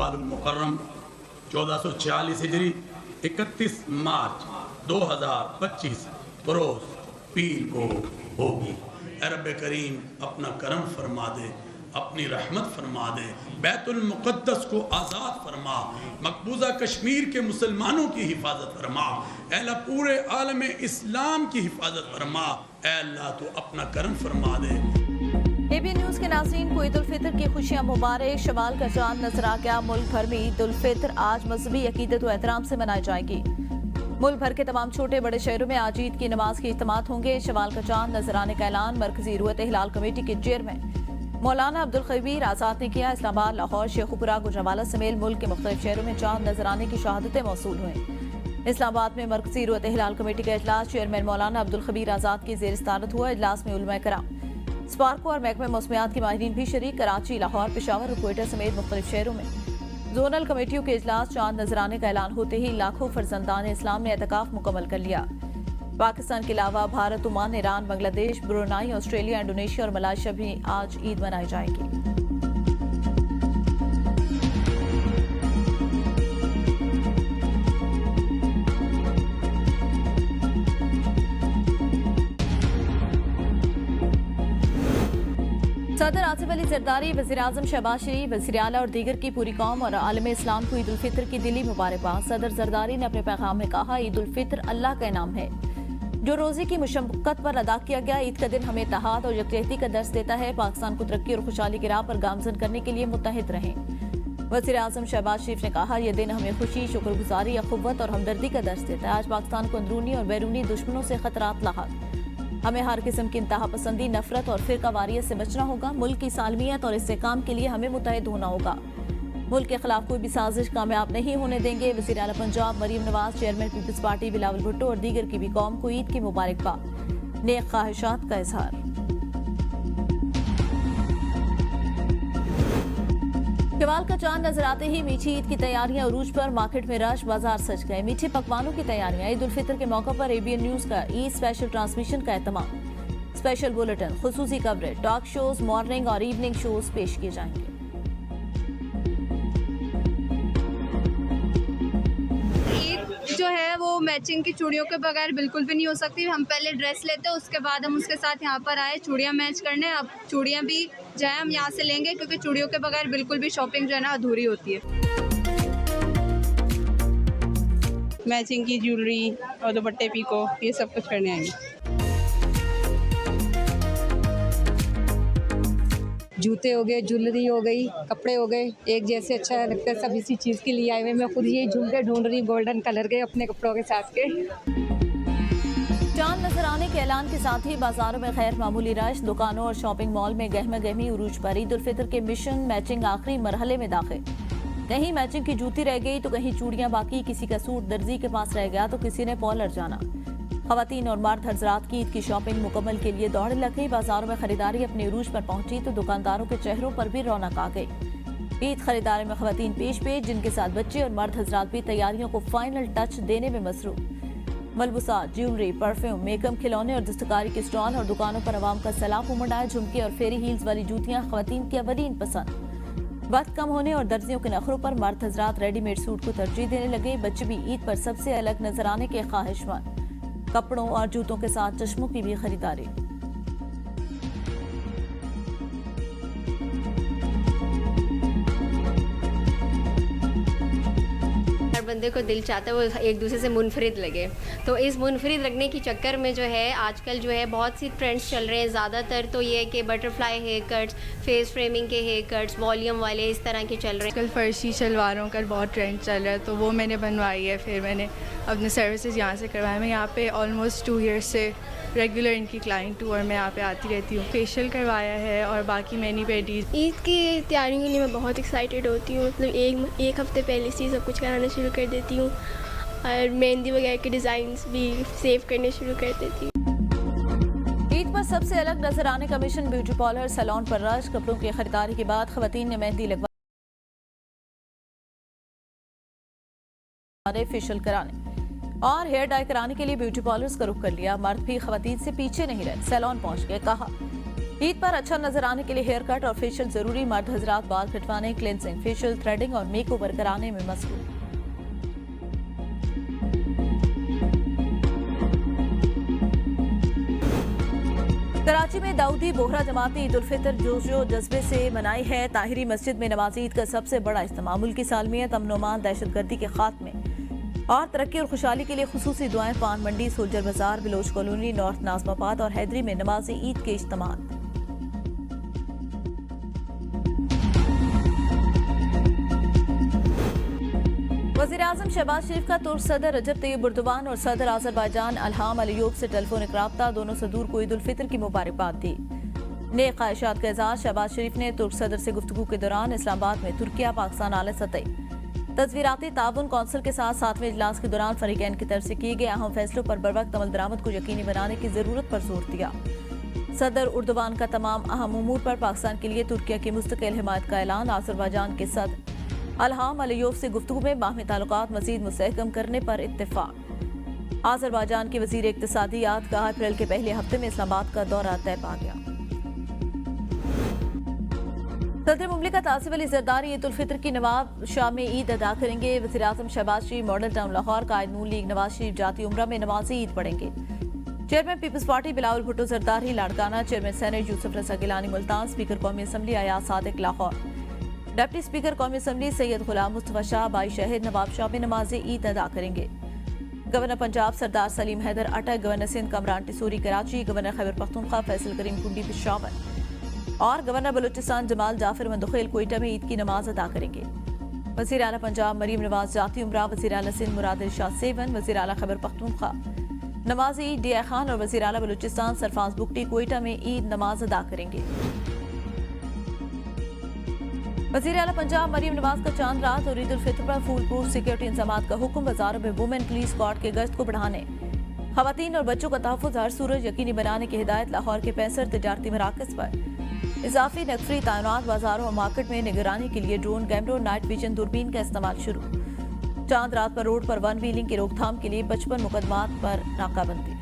शव्वाल मुकर्रम 1446 हिजरी 31 मार्च 2025 बरोज पीर को होगी। रब करीम अपना करम फरमा दे, अपनी रहमत फरमा दे, बैतुल मुक़द्दस को आज़ाद फरमा, मकबूजा कश्मीर के मुसलमानों की हिफाजत फरमा, ऐ अल्लाह पूरे आलम इस्लाम की हिफाजत फरमा, ऐ अल्लाह तो अपना करम फरमा दे। एबीएन न्यूज़ के नाज़रीन को ईद उल फितर की खुशियाँ मुबारक। शवाल का चांद नजर आ गया। मुल्क भर में ईद उल फितर आज मजहबी अकीदत व एहतराम से मनाई जाएगी। मुल्क भर के तमाम छोटे बड़े शहरों में आज ईद की नमाज के इज्तिमात होंगे। शवाल का चांद नजर आने का ऐलान मरकजी रूयत हिलाल कमेटी के चेयरमैन मौलाना अब्दुल खबीर आज़ाद ने किया। इस्लामाबाद, लाहौर, शेखुपुरा, गुजरावाला समेत मुल्क के मुख्तलिफ शहरों में चांद नजर आने की शहादतें मौसूल हुई। इस्लामाबाद में मरकजी रूयत हिलाल कमेटी का इजलास चेयरमैन मौलाना अब्दुल खबीर आज़ाद की ज़ेर सदारत हुआ। इजलास में उलमा कराम, स्पार्को और महकमे मौसमियात के माहिरीन भी शरीक। कराची, लाहौर, पेशावर और क्वेटा समेत मुख्तलिफ शहरों में जोनल कमेटियों के इजलास। चांद नजर आने का ऐलान होते ही लाखों फर्जंदान इस्लाम ने एतकाफ मुकम्मल कर लिया। पाकिस्तान के अलावा Bharat, Oman, Iran, Bangladesh, Brunei, Australia, Indonesia और मलेशिया भी आज ईद मनाई जाएगी। सदर आसिफ अली जरदारी, वज़ीर आज़म शहबाज शरीफ, वज़ीर आला और दीगर की पूरी कौम और आलम इस्लाम को ईद उल फितर की दिली मुबारकबाद। सदर जरदारी ने अपने पैगाम में कहा, ईद उल फितर अल्लाह का इनाम है जो रोज़े की मुशक्कत पर अदा किया गया। ईद का दिन हमें इत्तेहाद और यकजहती का दर्स देता है। पाकिस्तान को तरक्की और खुशहाली की राह पर गामजन करने के लिए मुत्तहिद रहें। वज़ीर आज़म शहबाज शरीफ ने कहा, यह दिन हमें खुशी, शुक्रगुजारी, अखुव्वत और हमदर्दी का दर्स देता है। आज पाकिस्तान को अंदरूनी और बैरूनी दुश्मनों से खतरात लाहक। हमें हर किस्म की इंतहा पसंदी, नफरत और फिरका वारियत से बचना होगा। मुल्क की सालमियत और इस्तेहकाम के लिए हमें मुत्तहिद होना होगा। मुल्क के खिलाफ कोई भी साजिश कामयाब नहीं होने देंगे। वज़ीर आला Punjab Maryam Nawaz, chairman peoples party Bilawal Bhutto और दीगर की भी कौम को ईद की मुबारकबाद, नेक ख्वाहिशात का इजहार। शवाल का चांद नजर आते ही मीठी ईद की तैयारियां उरूज पर। मार्केट में रश, बाजार सज गए। मीठे पकवानों की तैयारियां। ईद उल फितर के मौके पर एबीएन न्यूज का ईद स्पेशल ट्रांसमिशन का एहतमाम। स्पेशल बुलेटिन, खुसूसी कवरेज, टॉक शोज, मॉर्निंग और इवनिंग शोज पेश किए जाएंगे। जो है वो मैचिंग की चूड़ियों के बगैर बिल्कुल भी नहीं हो सकती। हम पहले ड्रेस लेते हैं, उसके बाद हम उसके साथ यहाँ पर आए चूड़ियाँ मैच करने। अब चूड़ियाँ भी जो है हम यहाँ से लेंगे, क्योंकि चूड़ियों के बगैर बिल्कुल भी शॉपिंग जो है ना अधूरी होती है। मैचिंग की ज्वेलरी और दुपट्टे, पीको, ये सब कुछ करने आएंगे। जूते हो गए, ज्वेलरी हो गई, कपड़े हो गए, एक जैसे अच्छा लगता है। सब इसी चीज़ के लिए आए हुए। मैं खुद ये झुमके ढूंढ रही हूँ गोल्डन कलर के अपने कपड़ों के साथ के। चांद नजर आने के ऐलान के साथ ही बाजारों में खैर मामूली रश। दुकानों और शॉपिंग मॉल में गहमा गहमी उरूज पर। ईद उल फितर के मिशन मैचिंग आखिरी मरहले में दाखिल। कहीं मैचिंग की जूती रह गई तो कहीं चूड़ियां बाकी। किसी का सूट दर्जी के पास रह गया तो किसी ने पॉलर जाना। खवातीन और मर्द हजरात की ईद की शॉपिंग मुकम्मल के लिए दौड़ लग गई। बाजारों में खरीदारी अपने उरूज पर पहुंची तो दुकानदारों के चेहरों पर भी रौनक आ गई। ईद खरीदारी में खवातीन पेश जिनके साथ बच्चे और मर्द हजरात भी तैयारियों को फाइनल टच देने में मसरूफ। मलबूसात, ज्वेलरी, परफ्यूम, मेकअप, खिलौने और दस्तकारी के स्टॉल और दुकानों पर आवाम का सैलाब उमड़ आया। झुमके और फेरी हील्स वाली जूतियां खवातीन की अवलीन पसंद। वक्त कम होने और दर्जियों के नखरों पर मर्द हजरात रेडीमेड सूट को तरजीह देने लगे। बच्चे भी ईद पर सबसे अलग नजर आने के ख्वाहिशमंद। कपड़ों और जूतों के साथ चश्मों की भी खरीदारी। हर बंदे को दिल चाहता है वो एक दूसरे से मुनफरिद लगे, तो इस मुनफरिद लगने के चक्कर में जो है आजकल जो है बहुत सी ट्रेंड्स चल रहे हैं। ज़्यादातर तो ये है कि butterfly haircuts, face framing के हेयर कट्स, वॉल्यूम वाले, इस तरह के चल रहे हैं। आजकल फर्शी शलवारों का बहुत ट्रेंड चल रहा है, तो वो मैंने बनवाई है। फिर मैंने अपने सर्विसेज यहाँ से करवाए। मैं यहाँ पे ऑलमोस्ट 2 ईयर्स से रेगुलर इनकी क्लाइंट हूँ और मैं यहाँ पे आती रहती हूँ। फेशियल करवाया है और बाकी मैनी पेडीज। ईद की तैयारियों के लिए मैं बहुत एक्साइटेड होती हूँ। मतलब एक हफ़्ते पहले से सब कुछ कराना शुरू कर देती हूँ और मेहंदी वगैरह के डिज़ाइंस भी सेव करने शुरू कर देती हूँ। ईद पर सबसे अलग नजर आने का मिशन ब्यूटी पार्लर सैलून पर रश। कपड़ों की खरीदारी के बाद खवातीन ने मेहंदी लगवा फेशियल कराने और हेयर डाई कराने के लिए ब्यूटी पार्लर्स का रुख कर लिया। मर्द भी खवातीन से पीछे नहीं रहे, सैलून पहुंच गए। कहा ईद पर अच्छा नजर आने के लिए हेयर कट और फेशियल जरूरी। मर्द हजरात बाल कटवाने, क्लिनजिंग, फेशियल, थ्रेडिंग और मेकओवर कराने में मसरूफ। कराची में दाऊदी बोहरा जमाती ईद उल फितर जोशो जज्बे से मनाई है। ताहिरी मस्जिद में नमाज ईद का सबसे बड़ा इज्तिमा। मुल्की सालमियत, अमन अमान, दहशतगर्दी के खात्मे और तरक्की और खुशहाली के लिए खुसूसी दुआएं। पान मंडी, सोल्जर बाजार, बिलोच कॉलोनी, नॉर्थ नाजमाबाद और हैदरी में नमाज ईद के इज्तिमात। वज़ीर-ए-आज़म शहबाज शरीफ का तुर्क सदर रजब तैयब एर्दोगान और सदर आज़रबाईजान इल्हाम अलियोव से टेलीफोनिक राब्ता। दोनों सदूर को ईद उल फितर की मुबारकबाद दी। नेक ख्वाहिशात का इज़हार शहबाज शरीफ ने तुर्क सदर से गुफ्तगू के दौरान इस्लामाबाद में तुर्किया पाकिस्तान आला सतही तस्वीराती ताउन कौंसिल के साथ 7वें इजलास के दौरान फरीकैन की तरफ से किए गए अहम फैसलों पर बरवक्त अमल दरामद को यकीनी बनाने की जरूरत पर जोर दिया। सदर एर्दोगान का तमाम अहम उमूर पर पाकिस्तान के लिए तुर्किया की मुस्तकिल हिमायत का ऐलान। आज़रबाईजान के सदर इल्हाम अलियोव से गुफ्तगू में बाहमी ताल्लुकात मजीद मुस्तहकम करने पर इत्तेफाक। आज़रबाईजान के वज़ीर इक्तिसादियात का अप्रैल के पहले हफ्ते में इस्लामाबाद का दौरा तय पा गया। सदर मुमलिकत आसिफ अली जरदारी ईद उल फितर की नवाब शाह में ईद अदा करेंगे। वज़ीर-ए-आज़म शहबाज शरीफ मॉडल टाउन लाहौर का नून लीग नवाज शरीफ जाती उम्रा में नमाज ईद पढ़ेंगे। Chairman peoples party Bilawal Bhutto Zardari Larkana, chairman senate Yousuf Raza Gilani Multan, speaker कौमी assembly Ayaz Sadiq Lahore, deputy speaker कौमी असम्बली सैयद गुलाम मुस्तफा शाह बाई शहर नवाब शाह में नमाज ईद अदा करेंगे। Governor Punjab Sardar Salim Haider Attock, governor Sindh Kamran Tessori Karachi, governor Khyber Pakhtunkhwa Faisal Karim Kundi Peshawar और गवर्नर बलूचिस्तान जमाल जाफर मंदुखेल कोयटा में ईद की नमाज अदा करेंगे। वज़ीर आला पंजाब मरीम नवाज जाती उम्रा, वज़ीर आला सिंध मुराद इरशाद सेवन, वज़ीर आला खैबर पख्तूनख्वा नमाज ईद डी खान और वज़ीर आला बलूचिस्तान सरफराज बुगटी कोयटा में ईद नमाज अदा करेंगे। वज़ीर आला पंजाब मरीम नवाज का चांद रात और ईद उल फितर पर फुल प्रूफ सिक्योरिटी इंतजाम का हुक्म। बाजारों में वुमेन पुलिस स्क्वाड के गश्त को बढ़ाने, खवातीन और बच्चों का तहफ़्फ़ुज़ हर सूरत यकीनी बनाने की हिदायत। लाहौर के 65 तिजारती मराकज़ पर इजाफी नकफरी तैनात। बाजारों और मार्केट में निगरानी के लिए ड्रोन, कैमरों, नाइट विजन, दूरबीन का इस्तेमाल शुरू। चांद रात पर रोड पर वन व्हीलिंग की रोकथाम के लिए 55 मुकदमात पर नाकाबंदी।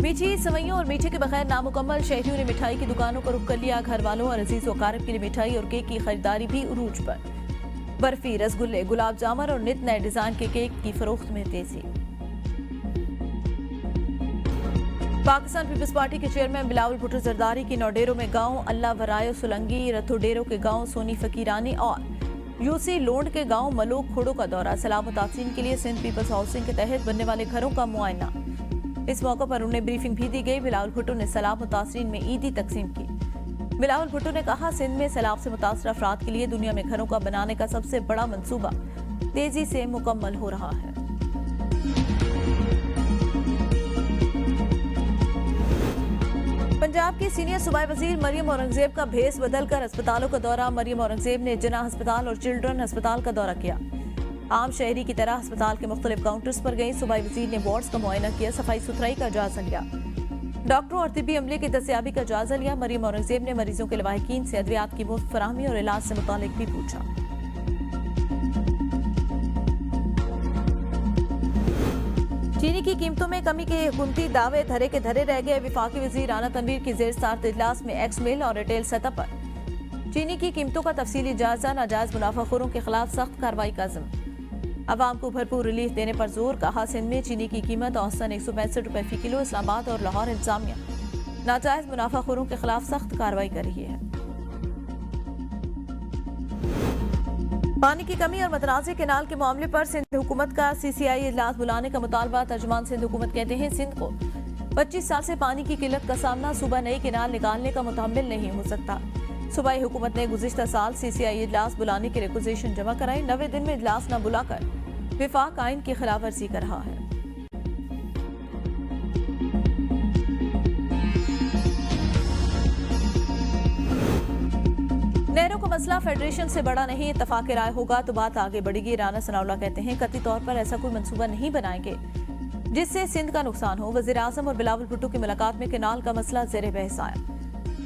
मीठी सवैयों और मीठे के बगैर नामुकम्मल शहरियों ने मिठाई की दुकानों को रुख कर लिया। घर वालों और अजीज वकारिब के लिए मिठाई और केक की खरीदारी भी उरूज पर। बर्फी, रसगुल्ले, गुलाब जामुन और नित नए डिजाइन के केक की फरोख्त में तेजी। पाकिस्तान पीपल्स पार्टी के चेयरमैन बिलावल भुट्टो जरदारी की नौडेरों में गांव अल्लाह वरायो सुलंगी, रथोडेरो के गांव सोनी फकीरानी और यूसी लोंड के गांव मलोक खोड़ो का दौरा। सलामत तासीन के लिए सिंध पीपल्स हाउसिंग के तहत बनने वाले घरों का मुआयना। इस मौके पर उन्हें ब्रीफिंग भी दी गई। बिलावल भुट्टो ने सैलाब मुतासरीन में ईदी तकसीम की। बिलावल भुट्टो ने कहा, सिंध में सैलाब से मुतासर अफराद के लिए दुनिया में घरों का बनाने का सबसे बड़ा मंसूबा तेजी से मुकम्मल हो रहा है। पंजाब की सीनियर सूबाई वजीर मरियम औरंगजेब का भेस बदलकर अस्पतालों का दौरा। मरियम औरंगजेब ने जिन्ना अस्पताल और चिल्ड्रन अस्पताल का दौरा किया। आम शहरी की तरह अस्पताल के मुख्तलिफ काउंटर्स पर गई। सूबाई वजीर ने वार्ड्स का मुआयना किया, सफाई सुथराई का जायजा लिया, डॉक्टरों और तिब्बी अमले की दस्तयाबी का जायजा लिया। मरियम औरंगजेब ने मरीजों के लवाहिकीन से अद्वियात की मुफ्त फराहमी और इलाज से मुतालिक भी पूछा। चीनी की कीमतों में कमी के हुकूमती दावे धरे के धरे रह गए। विफाकी वजीर राना तनवीर की जेर सदारत इजलास में एक्स मिल और रिटेल सतह पर चीनी की कीमतों का तफसीली जायजा। नाजायज मुनाफाखोरों के खिलाफ सख्त कार्रवाई का अज़्म। अवाम को भरपूर रिलीफ देने पर जोर। कहा, सिंध में चीनी की कीमत औसतन 165 रुपए फी किलो। इस्लामाबाद और लाहौर इंतजामिया नाजायज मुनाफाखोरों के खिलाफ सख्त कार्रवाई कर रही है। पानी की कमी और मतनाज़े केनाल के मामले पर सिंध हुकूमत का CCI इजलास बुलाने का मुतालबा। तर्जुमान सिंध हुकूमत कहते हैं, सिंध को 25 साल से पानी की किल्लत का सामना। सूबा नई केनाल निकालने का मुतहम्मिल नहीं हो सकता। सूबाई हुकूमत ने गुज़िश्ता साल CCI इजलास बुलाने की रिक्वेजिशन जमा कराई। 90 दिन में इजलास न बुलाकर विफाक आइन की खिलाफ वर्जी कर रहा है। नेहरू का मसला फेडरेशन से बड़ा नहीं, इत्तफाक राय होगा तो बात आगे बढ़ेगी। राना सनाउल्लाह कहते हैं, कतई तौर पर ऐसा कोई मंसूबा नहीं बनाएंगे जिससे सिंध का नुकसान हो। वज़ीर आज़म और बिलावल भुट्टो की मुलाकात में केनाल का मसला ज़ेरे बहस आया।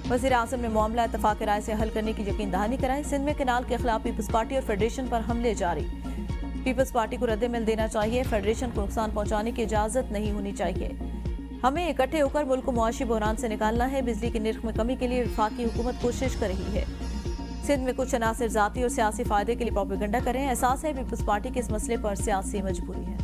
वज़ीर आज़म ने मामला इत्तफाक राय से हल करने की यकीन दहानी कराई। सिंध में केनाल के खिलाफ पीपल्स पार्टी और फेडरेशन पर हमले जारी। पीपल्स पार्टी को रद्द-ए-अमल देना चाहिए। फेडरेशन को नुकसान पहुंचाने की इजाजत नहीं होनी चाहिए। हमें इकट्ठे होकर मुल्क को मुआशी बहरान से निकालना है। बिजली के निर्ख में कमी के लिए वफाकी हुकूमत कोशिश कर रही है। सिंध में कुछ अनासर जाती और सियासी फायदे के लिए प्रोपेगेंडा करें। एहसास है पीपल्स पार्टी की इस मसले पर सियासी मजबूरी है।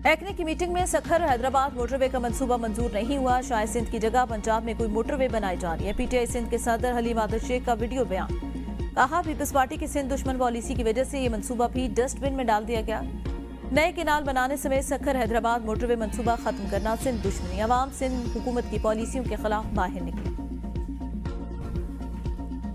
एक्ने की मीटिंग में सखर हैदराबाद मोटरवे का मंसूबा मंजूर नहीं हुआ। शायद सिंध की जगह पंजाब में कोई मोटरवे बनाई जा रही है। पीटीआई सिंध के सदर हलीम आदिल शेख का वीडियो बयान। कहा पीपल्स पार्टी की सिंध दुश्मन पॉलिसी की वजह से ये मंसूबा भी डस्टबिन में डाल दिया गया। नए केनाल बनाने समेत सखर हैदराबाद मोटरवे मंसूबा खत्म करना सिंध दुश्मनी। अवाम सिंध हुकूमत की पॉलिसियों के खिलाफ बाहर निकले।